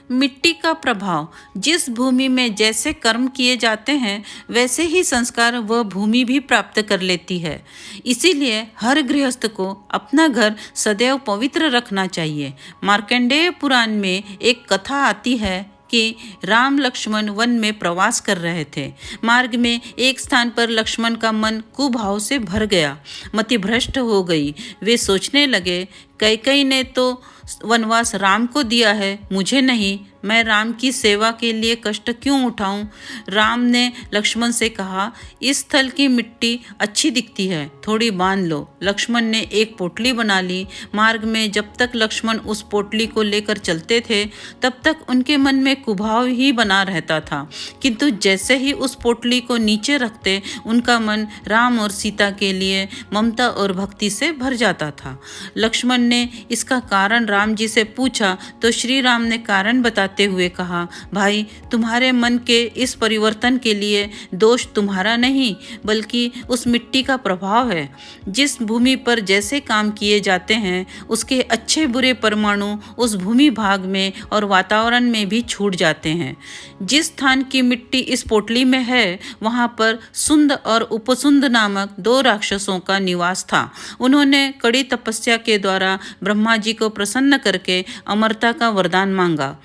मिट्टी का प्रभाव। जिस भूमि में जैसे कर्म किए जाते हैं वैसे ही संस्कार वह भूमि भी प्राप्त कर लेती है। इसीलिए हर गृहस्थ को अपना घर सदैव पवित्र रखना चाहिए। मार्कंडेय पुराण में एक कथा आती है कि राम लक्ष्मण वन में प्रवास कर रहे थे। मार्ग में एक स्थान पर लक्ष्मण का मन कुभाव से भर गया, मति भ्रष्ट हो गई। वे सोचने लगे, कैकेयी ने तो वनवास राम को दिया है, मुझे नहीं। मैं राम की सेवा के लिए कष्ट क्यों उठाऊं? राम ने लक्ष्मण से कहा, इस स्थल की मिट्टी अच्छी दिखती है, थोड़ी बांध लो। लक्ष्मण ने एक पोटली बना ली। मार्ग में जब तक लक्ष्मण उस पोटली को लेकर चलते थे तब तक उनके मन में कुभाव ही बना रहता था, किंतु जैसे ही उस पोटली को नीचे रखते उनका मन राम और सीता के लिए ममता और भक्ति से भर जाता था। लक्ष्मण ने इसका कारण राम जी से पूछा तो श्री राम ने कारण बताते हुए कहा, भाई, तुम्हारे मन के इस परिवर्तन के लिए दोष तुम्हारा नहीं बल्कि उस मिट्टी का प्रभाव है। जिस भूमि पर जैसे काम किए जाते हैं उसके अच्छे बुरे परमाणु उस भूमि भाग में और वातावरण में भी छूट जाते हैं। जिस स्थान की मिट्टी इस पोटली में है वहां पर सुंद और उपसुंद नामक 2 राक्षसों का निवास था। उन्होंने कड़ी तपस्या के द्वारा ब्रह्मा जी को प्रसन्न करके अमरता का वरदान मांगा।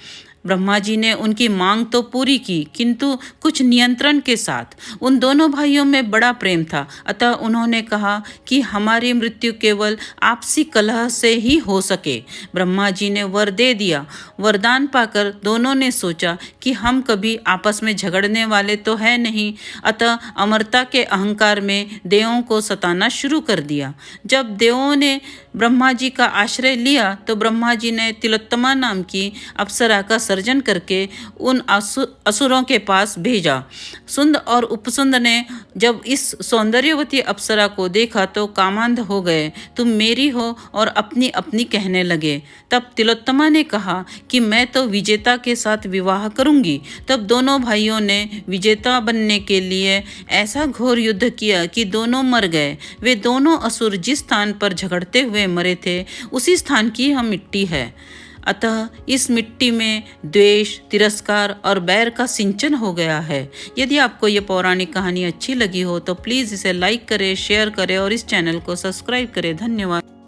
ब्रह्मा जी ने उनकी मांग तो पूरी की, किंतु कुछ नियंत्रण के साथ। उन दोनों भाइयों में बड़ा प्रेम था, अतः उन्होंने कहा कि हमारी मृत्यु केवल आपसी कलह से ही हो सके। ब्रह्मा जी ने वर दे दिया। वरदान पाकर दोनों ने सोचा कि हम कभी आपस में झगड़ने वाले तो है नहीं, अतः अमरता के अहंकार में देवों को सताना शुरू कर दिया। जब देवों ने ब्रह्मा जी का आश्रय लिया तो ब्रह्मा जी ने तिलोत्तमा नाम की अप्सरा का सर्जन करके उन असुरों के पास भेजा। सुंद और उपसुंद ने जब इस सौंदर्यवती अप्सरा को देखा तो कामांध हो गए। तुम मेरी हो और अपनी अपनी कहने लगे। तब तिलोत्तमा ने कहा कि मैं तो विजेता के साथ विवाह करूंगी। तब दोनों भाइयों ने विजेता बनने के लिए ऐसा घोर युद्ध किया कि दोनों मर गए। वे दोनों असुर जिस स्थान पर झगड़ते हुए मरे थे उसी स्थान की यह मिट्टी है। अतः इस मिट्टी में द्वेष, तिरस्कार और बैर का सिंचन हो गया है। यदि आपको ये पौराणिक कहानी अच्छी लगी हो तो प्लीज़ इसे लाइक करें, शेयर करें और इस चैनल को सब्सक्राइब करें। धन्यवाद।